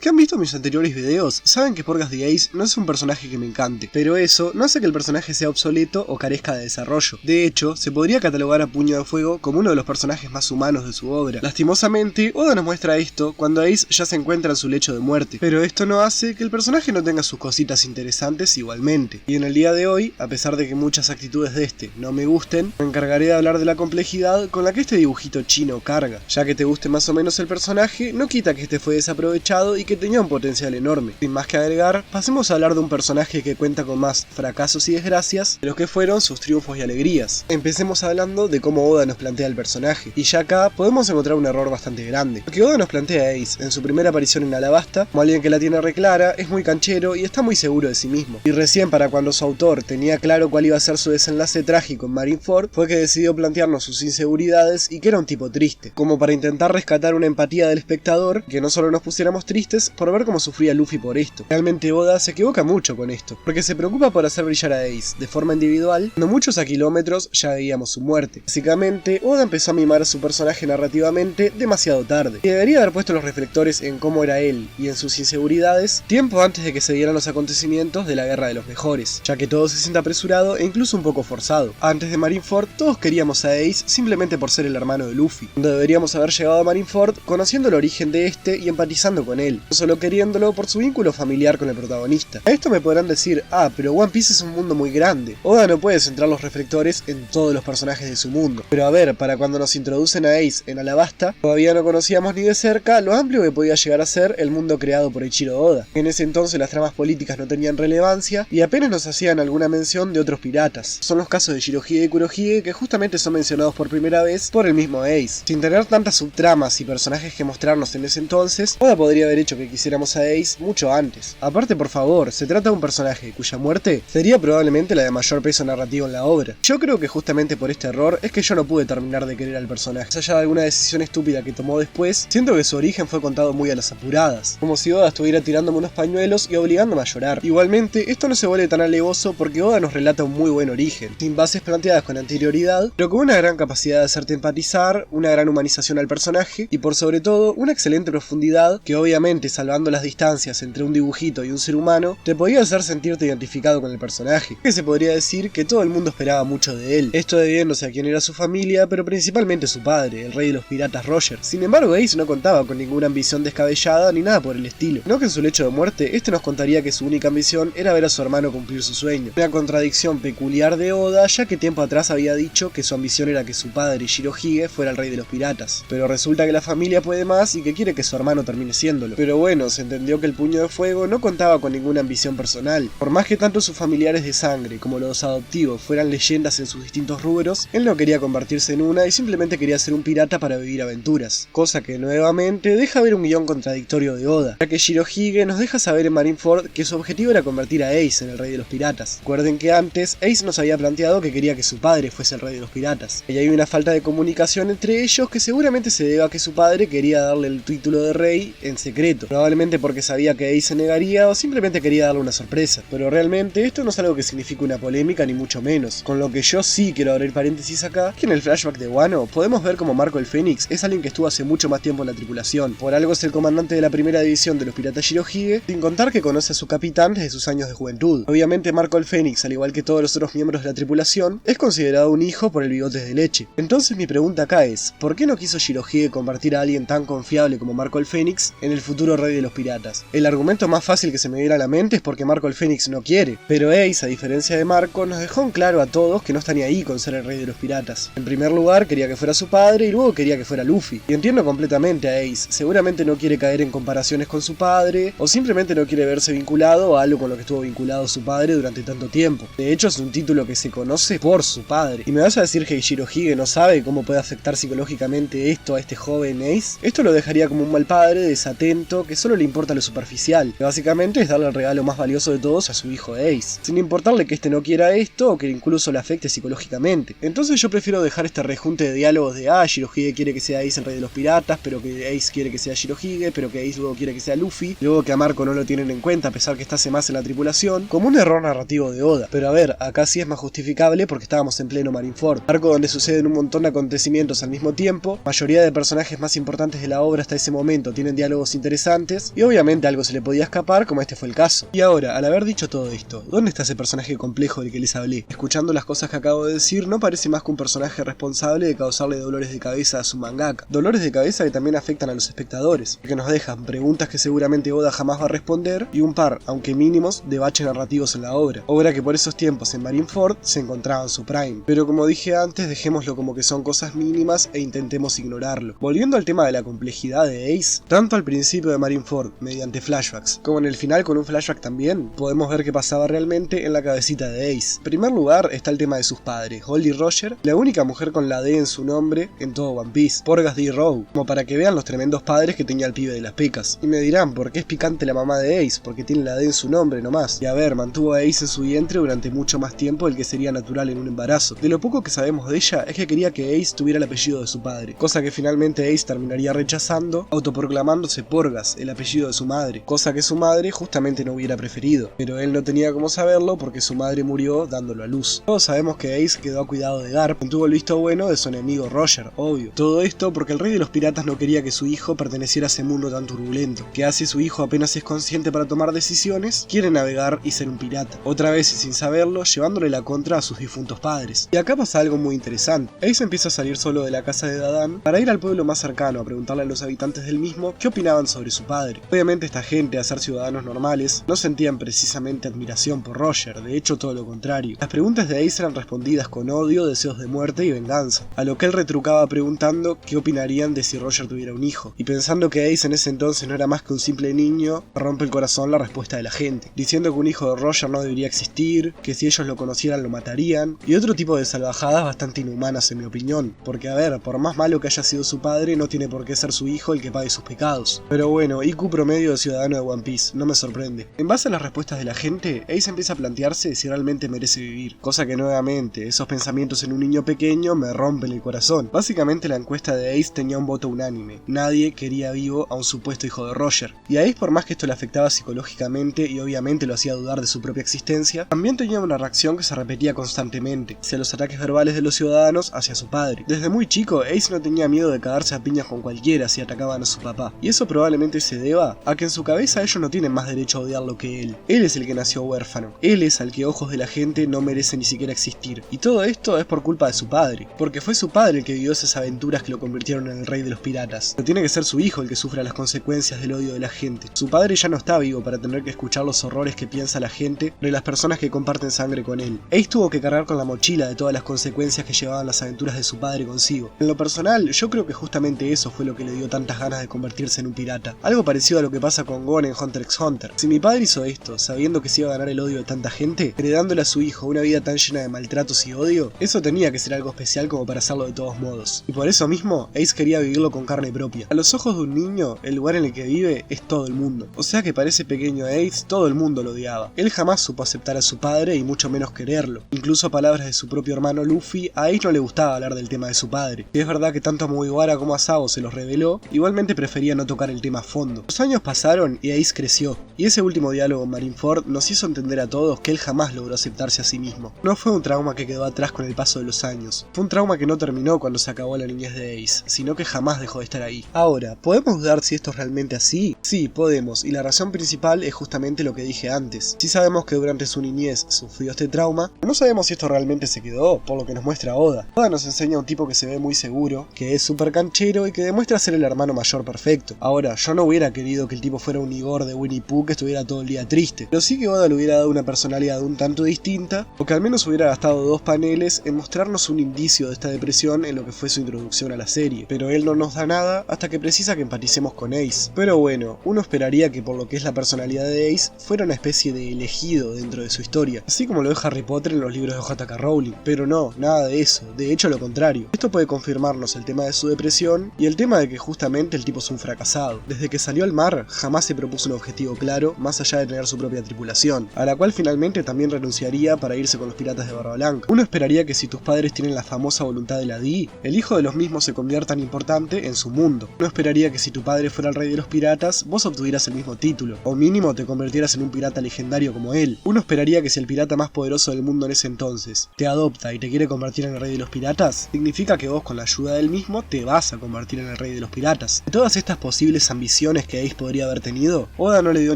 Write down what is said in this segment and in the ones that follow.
que han visto mis anteriores videos saben que Porgas the Ace no es un personaje que me encante, pero eso no hace que el personaje sea obsoleto o carezca de desarrollo. De hecho, se podría catalogar a Puño de Fuego como uno de los personajes más humanos de su obra. Lastimosamente, Oda nos muestra esto cuando Ace ya se encuentra en su lecho de muerte, pero esto no hace que el personaje no tenga sus cositas interesantes igualmente. Y en el día de hoy, a pesar de que muchas actitudes de este no me gusten, me encargaré de hablar de la complejidad con la que este dibujito chino carga. Ya que te guste más o menos el personaje, no quita que este fue desaprovechado y que tenía un potencial enorme. Sin más que agregar, pasemos a hablar de un personaje que cuenta con más fracasos y desgracias de los que fueron sus triunfos y alegrías. Empecemos hablando de cómo Oda nos plantea el personaje, y ya acá podemos encontrar un error bastante grande. Porque Oda nos plantea a Ace en su primera aparición en Alabasta como alguien que la tiene reclara, es muy canchero y está muy seguro de sí mismo. Y recién para cuando su autor tenía claro cuál iba a ser su desenlace trágico en Marineford, fue que decidió plantearnos sus inseguridades y que era un tipo triste, como para intentar rescatar una empatía del espectador, que no solo nos pusiéramos tristes por ver cómo sufría Luffy por esto. Realmente Oda se equivoca mucho con esto, porque se preocupa por hacer brillar a Ace de forma individual, cuando muchos a kilómetros ya veíamos su muerte. Básicamente, Oda empezó a mimar a su personaje narrativamente demasiado tarde, y debería haber puesto los reflectores en cómo era él y en sus inseguridades tiempo antes de que se dieran los acontecimientos de la Guerra de los Mejores, ya que todo se siente apresurado e incluso un poco forzado. Antes de Marineford, todos queríamos a Ace simplemente por ser el hermano de Luffy, cuando deberíamos haber llegado a Marineford conociendo el origen de este y empatizando con él, no solo queriéndolo por su vínculo familiar con el protagonista. A esto me podrán decir, pero One Piece es un mundo muy grande, Oda no puede centrar los reflectores en todos los personajes de su mundo. Pero a ver, para cuando nos introducen a Ace en Alabasta, todavía no conocíamos ni de cerca lo amplio que podía llegar a ser el mundo creado por Eiichiro Oda. En ese entonces las tramas políticas no tenían relevancia y apenas nos hacían alguna mención de otros piratas. Son los casos de Shirohige y Kurohige que justamente son mencionados por primera vez por el mismo Ace. Sin tener tantas subtramas y personajes que mostrarnos en ese entonces, Oda podría haber hecho que quisiéramos a Ace mucho antes. Aparte, por favor, se trata de un personaje cuya muerte sería probablemente la de mayor peso narrativo en la obra. Yo creo que justamente por este error es que yo no pude terminar de querer al personaje. Más allá de alguna decisión estúpida que tomó después, siento que su origen fue contado muy a las apuradas, como si Oda estuviera tirándome unos pañuelos y obligándome a llorar. Igualmente, esto no se vuelve tan alevoso porque Oda nos relata un muy buen origen, sin bases planteadas con anterioridad, pero con una gran capacidad de hacerte empatizar, una gran humanización al personaje y por sobre todo una excelente profundidad que obviamente, salvando las distancias entre un dibujito y un ser humano, te podía hacer sentirte identificado con el personaje, que se podría decir que todo el mundo esperaba mucho de él, esto debiéndose a quién era su familia, pero principalmente su padre, el rey de los piratas Roger. Sin embargo, Ace no contaba con ninguna ambición descabellada ni nada por el estilo, no que en su lecho de muerte este nos contaría que su única ambición era ver a su hermano cumplir su sueño, una contradicción peculiar de Oda, ya que tiempo atrás había dicho que su ambición era que su padre Shirohige fuera el rey de los piratas, pero resulta que la familia puede más y que quiere que su hermano termine siéndolo. Pero bueno, se entendió que el Puño de Fuego no contaba con ninguna ambición personal, por más que tanto sus familiares de sangre como los adoptivos fueran leyendas en sus distintos rubros, él no quería convertirse en una y simplemente quería ser un pirata para vivir aventuras, cosa que nuevamente deja ver un guión contradictorio de Oda, ya que Shirohige nos deja saber en Marineford que su objetivo era convertir a Ace en el rey de los piratas. Recuerden que antes Ace nos había planteado que quería que su padre fuese el rey de los piratas, y hay una falta de comunicación entre ellos que seguramente se deba a que su padre quería darle el título de rey en secreto, probablemente porque sabía que Ace se negaría o simplemente quería darle una sorpresa, pero realmente esto no es algo que signifique una polémica ni mucho menos, con lo que yo sí quiero abrir paréntesis acá, que en el flashback de Wano podemos ver como Marco el Fénix es alguien que estuvo hace mucho más tiempo en la tripulación, por algo es el comandante de la primera división de los piratas Shirohige, sin contar que conoce a su capitán desde sus años de juventud. Obviamente Marco el Fénix, al igual que todos los otros miembros de la tripulación, es considerado un hijo por el Bigotes de Leche. Entonces mi pregunta acá es, ¿por qué no quiso Shirohige convertir a alguien tan confiable como Marco el Fénix en el futuro rey de los piratas? El argumento más fácil que se me viene a la mente es porque Marco el Fénix no quiere, pero Ace, a diferencia de Marco, nos dejó en claro a todos que no está ni ahí con ser el rey de los piratas. En primer lugar, quería que fuera su padre y luego quería que fuera Luffy. Y entiendo completamente a Ace, seguramente no quiere caer en comparaciones con su padre, o simplemente no quiere verse vinculado a algo con lo que estuvo vinculado su padre durante tanto tiempo. De hecho, es un título que se conoce por su padre. ¿Y me vas a decir que Shirohige no sabe cómo puede afectar psicológicamente esto a este joven Ace? Esto lo dejaría como un mal padre, desatento, que solo le importa lo superficial, que básicamente es darle el regalo más valioso de todos a su hijo Ace, sin importarle que este no quiera esto o que incluso le afecte psicológicamente. Entonces yo prefiero dejar este rejunte de diálogos de Shirohige quiere que sea Ace el rey de los piratas, pero que Ace quiere que sea Shirohige, pero que Ace luego quiere que sea Luffy, luego que a Marco no lo tienen en cuenta a pesar que está hace más en la tripulación, como un error narrativo de Oda. Pero a ver, acá sí es más justificable porque estábamos en pleno Marineford, arco donde suceden un montón de acontecimientos al mismo tiempo, mayoría de personajes más importantes de la obra hasta ese momento tienen diálogos interesantes antes, y obviamente algo se le podía escapar, como este fue el caso. Y ahora, al haber dicho todo esto, ¿dónde está ese personaje complejo del que les hablé? Escuchando las cosas que acabo de decir, no parece más que un personaje responsable de causarle dolores de cabeza a su mangaka. Dolores de cabeza que también afectan a los espectadores, que nos dejan preguntas que seguramente Oda jamás va a responder, y un par, aunque mínimos, de baches narrativos en la obra. Obra que por esos tiempos en Marineford se encontraba en su prime. Pero como dije antes, dejémoslo como que son cosas mínimas e intentemos ignorarlo. Volviendo al tema de la complejidad de Ace, tanto al principio de Marineford, mediante flashbacks, como en el final con un flashback también, podemos ver qué pasaba realmente en la cabecita de Ace. En primer lugar está el tema de sus padres, Holly Roger, la única mujer con la D en su nombre en todo One Piece, Porgas D. Rowe, como para que vean los tremendos padres que tenía el pibe de las pecas. Y me dirán, ¿por qué es picante la mamá de Ace? Porque tiene la D en su nombre nomás. Y a ver, mantuvo a Ace en su vientre durante mucho más tiempo del que sería natural en un embarazo. De lo poco que sabemos de ella es que quería que Ace tuviera el apellido de su padre, cosa que finalmente Ace terminaría rechazando, autoproclamándose Porgas, el apellido de su madre, cosa que su madre justamente no hubiera preferido, pero él no tenía cómo saberlo porque su madre murió dándolo a luz. Todos sabemos que Ace quedó a cuidado de Garp, quien tuvo el visto bueno de su enemigo Roger, obvio. Todo esto porque el rey de los piratas no quería que su hijo perteneciera a ese mundo tan turbulento, que hace su hijo apenas es consciente para tomar decisiones, quiere navegar y ser un pirata, otra vez y sin saberlo, llevándole la contra a sus difuntos padres. Y acá pasa algo muy interesante. Ace empieza a salir solo de la casa de Dadan para ir al pueblo más cercano a preguntarle a los habitantes del mismo qué opinaban sobre su padre. Obviamente esta gente, a ser ciudadanos normales, no sentían precisamente admiración por Roger, de hecho todo lo contrario. Las preguntas de Ace eran respondidas con odio, deseos de muerte y venganza, a lo que él retrucaba preguntando qué opinarían de si Roger tuviera un hijo, y pensando que Ace en ese entonces no era más que un simple niño, rompe el corazón la respuesta de la gente, diciendo que un hijo de Roger no debería existir, que si ellos lo conocieran lo matarían, y otro tipo de salvajadas bastante inhumanas en mi opinión, porque a ver, por más malo que haya sido su padre, no tiene por qué ser su hijo el que pague sus pecados. Pero bueno, IQ promedio de ciudadano de One Piece, no me sorprende. En base a las respuestas de la gente, Ace empieza a plantearse si realmente merece vivir, cosa que nuevamente, esos pensamientos en un niño pequeño me rompen el corazón. Básicamente la encuesta de Ace tenía un voto unánime, nadie quería vivo a un supuesto hijo de Roger, y a Ace, por más que esto le afectaba psicológicamente y obviamente lo hacía dudar de su propia existencia, también tenía una reacción que se repetía constantemente, hacia los ataques verbales de los ciudadanos hacia su padre. Desde muy chico, Ace no tenía miedo de cagarse a piñas con cualquiera si atacaban a su papá, y eso probablemente se deba a que en su cabeza ellos no tienen más derecho a odiarlo que él. Él es el que nació huérfano, él es al que ojos de la gente no merece ni siquiera existir, y todo esto es por culpa de su padre, porque fue su padre el que vivió esas aventuras que lo convirtieron en el rey de los piratas. No tiene que ser su hijo el que sufra las consecuencias del odio de la gente. Su padre ya no está vivo para tener que escuchar los horrores que piensa la gente de las personas que comparten sangre con él. Ace tuvo que cargar con la mochila de todas las consecuencias que llevaban las aventuras de su padre consigo. En lo personal, yo creo que justamente eso fue lo que le dio tantas ganas de convertirse en un pirata. Algo parecido a lo que pasa con Gon en Hunter x Hunter. Si mi padre hizo esto, sabiendo que se iba a ganar el odio de tanta gente, heredándole a su hijo una vida tan llena de maltratos y odio, eso tenía que ser algo especial como para hacerlo de todos modos. Y por eso mismo, Ace quería vivirlo con carne propia. A los ojos de un niño, el lugar en el que vive es todo el mundo. O sea que para ese pequeño Ace, todo el mundo lo odiaba. Él jamás supo aceptar a su padre y mucho menos quererlo. Incluso a palabras de su propio hermano Luffy, a Ace no le gustaba hablar del tema de su padre. Y es verdad que tanto a Mugiwara como a Sabo se los reveló, igualmente prefería no tocar el tema a fondo. Los años pasaron y Ace creció, y ese último diálogo en Marineford nos hizo entender a todos que él jamás logró aceptarse a sí mismo. No fue un trauma que quedó atrás con el paso de los años, fue un trauma que no terminó cuando se acabó la niñez de Ace, sino que jamás dejó de estar ahí. Ahora, ¿podemos dudar si esto es realmente así? Sí, podemos, y la razón principal es justamente lo que dije antes. Sí sabemos que durante su niñez sufrió este trauma, pero no sabemos si esto realmente se quedó, por lo que nos muestra Oda. Oda nos enseña a un tipo que se ve muy seguro, que es súper canchero y que demuestra ser el hermano mayor perfecto. Ahora, yo no hubiera querido que el tipo fuera un Igor de Winnie Pooh que estuviera todo el día triste, pero sí que Oda le hubiera dado una personalidad un tanto distinta, o que al menos hubiera gastado 2 paneles en mostrarnos un indicio de esta depresión en lo que fue su introducción a la serie, pero él no nos da nada hasta que precisa que empaticemos con Ace. Pero bueno, uno esperaría que por lo que es la personalidad de Ace, fuera una especie de elegido dentro de su historia, así como lo es Harry Potter en los libros de J.K. Rowling, pero no, nada de eso, de hecho lo contrario. Esto puede confirmarnos el tema de su depresión y el tema de que justamente el tipo es un fracasado. Desde que salió al mar, jamás se propuso un objetivo claro claro, más allá de tener su propia tripulación, a la cual finalmente también renunciaría para irse con los piratas de Barba Blanca. Uno esperaría que si tus padres tienen la famosa voluntad de la Di, el hijo de los mismos se convierta en importante en su mundo. Uno esperaría que si tu padre fuera el rey de los piratas, vos obtuvieras el mismo título, o mínimo te convirtieras en un pirata legendario como él. Uno esperaría que si el pirata más poderoso del mundo en ese entonces te adopta y te quiere convertir en el rey de los piratas, significa que vos con la ayuda del mismo te vas a convertir en el rey de los piratas. De todas estas posibles ambiciones que Ace podría haber tenido, Oda no le dio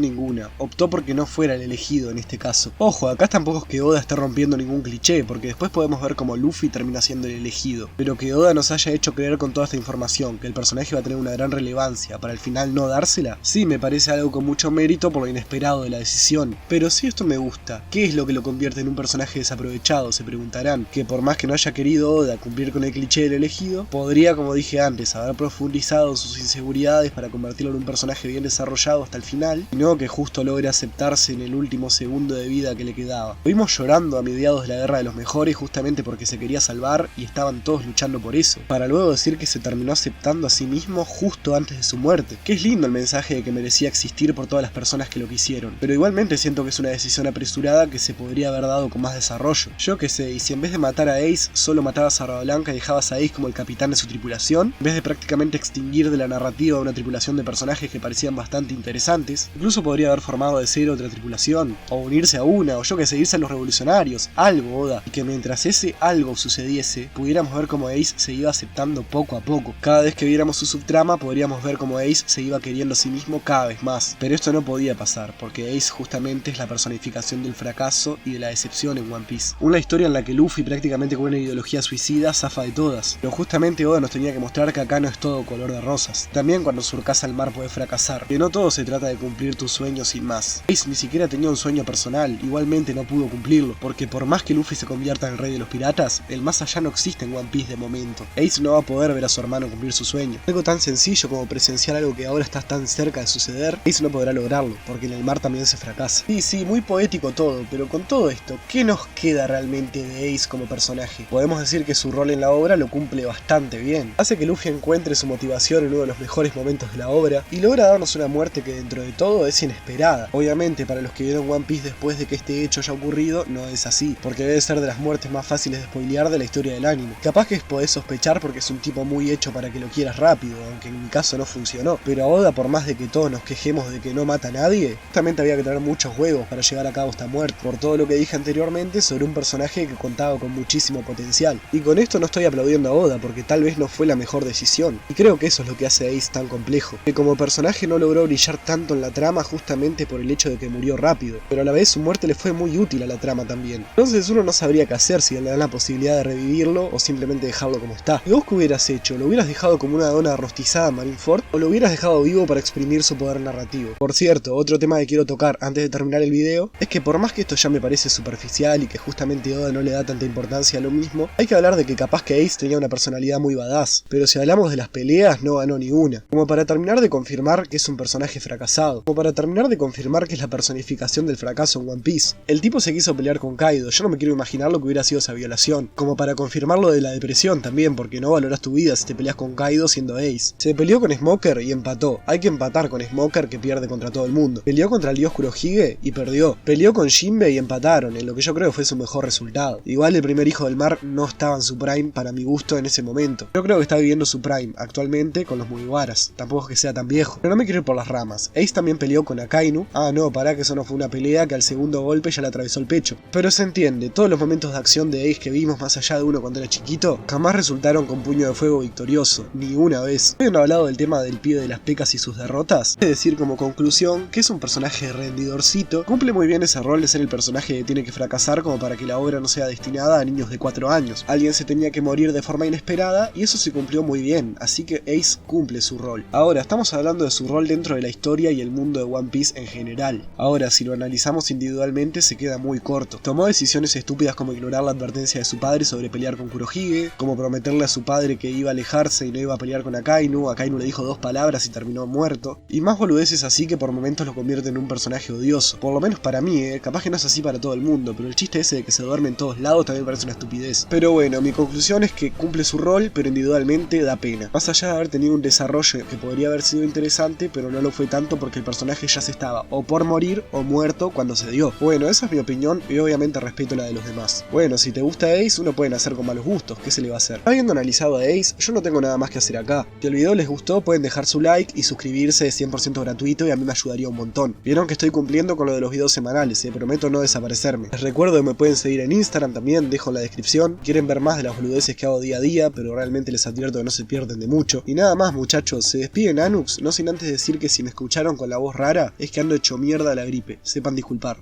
ninguna, optó porque no fuera el elegido en este caso. Ojo, acá tampoco es que Oda esté rompiendo ningún cliché, porque después podemos ver cómo Luffy termina siendo el elegido, pero que Oda nos haya hecho creer con toda esta información que el personaje va a tener una gran relevancia para al final no dársela, sí me parece algo con mucho mérito por lo inesperado de la decisión. Pero si esto me gusta, ¿qué es lo que lo convierte en un personaje desaprovechado? Se preguntarán, que por más que no haya querido Oda cumplir con el cliché del elegido, podría, como dije antes, haber profundizado sus inseguridades para convertirlo en un personaje bien desarrollado hasta el final, y no que justo logre aceptarse en el último segundo de vida que le quedaba. Lo vimos llorando a mediados de la Guerra de los Mejores justamente porque se quería salvar y estaban todos luchando por eso, para luego decir que se terminó aceptando a sí mismo justo antes de su muerte, que es lindo el mensaje de que merecía existir por todas las personas que lo quisieron, pero igualmente siento que es una decisión apresurada que se podría haber dado con más desarrollo. Yo qué sé, y si en vez de matar a Ace solo matabas a Barba Blanca y dejabas a Ace como el capitán de su tripulación, en vez de prácticamente extinguir de la narrativa una tripulación de personajes que parecían bastante interesantes, incluso podría haber formado de cero otra tripulación, o unirse a una, o yo que sé, irse a los revolucionarios, algo Oda, y que mientras ese algo sucediese, pudiéramos ver cómo Ace se iba aceptando poco a poco. Cada vez que viéramos su subtrama, podríamos ver cómo Ace se iba queriendo a sí mismo cada vez más, pero esto no podía pasar, porque Ace justamente es la personificación del fracaso y de la decepción en One Piece. Una historia en la que Luffy prácticamente con una ideología suicida zafa de todas, pero justamente Oda nos tenía que mostrar que acá no es todo color de rosas. También cuando surcas al mar puede fracasar, que no todo se trata de cumplir tus sueños sin más. Ace ni siquiera tenía un sueño personal, igualmente no pudo cumplirlo, porque por más que Luffy se convierta en el rey de los piratas, el más allá no existe en One Piece de momento. Ace no va a poder ver a su hermano cumplir su sueño. Algo tan sencillo como presenciar algo que ahora está tan cerca de suceder, Ace no podrá lograrlo, porque en el mar también se fracasa. Sí, muy poético todo, pero con todo esto, ¿qué nos queda realmente de Ace como personaje? Podemos decir que su rol en la obra lo cumple bastante bien. Hace que Luffy encuentre su motivación en uno de los mejores momentos de la obra, y logra darnos una muerte que dentro de todo es inesperada. Obviamente para los que vieron One Piece después de que este hecho haya ocurrido, no es así, porque debe ser de las muertes más fáciles de spoilear de la historia del anime. Capaz que podés sospechar porque es un tipo muy hecho para que lo quieras rápido, aunque en mi caso no funcionó, pero a Oda, por más de que todos nos quejemos de que no mata a nadie, justamente había que tener muchos huevos para llevar a cabo esta muerte, por todo lo que dije anteriormente sobre un personaje que contaba con muchísimo potencial. Y con esto no estoy aplaudiendo a Oda, porque tal vez no fue la mejor decisión, y creo que eso es lo que hace a Ace tan complejo, que como personaje no logró brillar tanto en la trama justamente por el hecho de que murió rápido, pero a la vez su muerte le fue muy útil a la trama también. Entonces uno no sabría qué hacer si le dan la posibilidad de revivirlo o simplemente dejarlo como está. ¿Y vos qué hubieras hecho? ¿Lo hubieras dejado como una dona rostizada a Marineford o lo hubieras dejado vivo para exprimir su poder narrativo? Por cierto, otro tema que quiero tocar antes de terminar el video es que por más que esto ya me parece superficial y que justamente Oda no le da tanta importancia a lo mismo, hay que hablar de que capaz que Ace tenía una personalidad muy badass, pero si hablamos de las peleas no ganó ni una. Como para terminar de confirmar que es un personaje fracasado, como para terminar de confirmar que es la personificación del fracaso en One Piece. El tipo se quiso pelear con Kaido, yo no me quiero imaginar lo que hubiera sido esa violación, como para confirmar lo de la depresión también, porque no valoras tu vida si te peleas con Kaido siendo Ace. Se peleó con Smoker y empató, hay que empatar con Smoker que pierde contra todo el mundo. Peleó contra el dios Kurohige y perdió. Peleó con Jinbe y empataron, en lo que yo creo fue su mejor resultado. Igual el primer hijo del mar no estaba en su prime para mi gusto en ese momento. Yo creo que está viviendo su prime actualmente con los Mugiwaras, tampoco es que sea tan viejo. Pero no me quiero ir por las ramas. Ace también peleó con Akainu. Ah no, pará que eso no fue una pelea, que al segundo golpe ya le atravesó el pecho. Pero se entiende, todos los momentos de acción de Ace que vimos más allá de uno cuando era chiquito, jamás resultaron con puño de fuego victorioso, ni una vez. ¿Habían hablado del tema del pibe de las pecas y sus derrotas? Es decir, como conclusión, que es un personaje rendidorcito, cumple muy bien ese rol de ser el personaje que tiene que fracasar como para que la obra no sea destinada a niños de 4 años. Alguien se tenía que morir de forma inesperada y eso se cumplió muy bien, así que Ace cumple su rol. Ahora, estamos hablando de su rol dentro de la historia y el mundo de One Piece en general. Ahora, si lo analizamos individualmente se queda muy corto. Tomó decisiones estúpidas como ignorar la advertencia de su padre sobre pelear con Kurohige, como prometerle a su padre que iba a alejarse y no iba a pelear con Akainu. Akainu le dijo 2 palabras y terminó muerto, y más boludeces así que por momentos lo convierten en un personaje odioso. Por lo menos para mí, capaz que no es así para todo el mundo, pero el chiste ese de que se duerme en todos lados también parece una estupidez. Pero bueno, mi conclusión es que cumple su rol, pero individualmente da pena. Más allá de haber tenido un desarrollo que podría haber sido interesante, pero no lo fue tanto porque el personaje ya se estaba o por morir o muerto cuando se dio. Bueno, esa es mi opinión y obviamente respeto la de los demás. Bueno, si te gusta Ace, uno puede nacer con malos gustos, ¿qué se le va a hacer? Habiendo analizado a Ace, yo no tengo nada más que hacer acá. Si el video les gustó, pueden dejar su like y suscribirse, es 100% gratuito y a mí me ayudaría un montón. Vieron que estoy cumpliendo con lo de los videos semanales, prometo no desaparecerme. Les recuerdo que me pueden seguir en Instagram también, dejo en la descripción. Quieren ver más de las boludeces que hago día a día, pero realmente les advierto que no se pierden de mucho. Y nada más, muchachos, se despide Nanux, no sin antes decir que si me escucharon con la voz rara, es que ando hecho mierda de la gripe, sepan disculpar.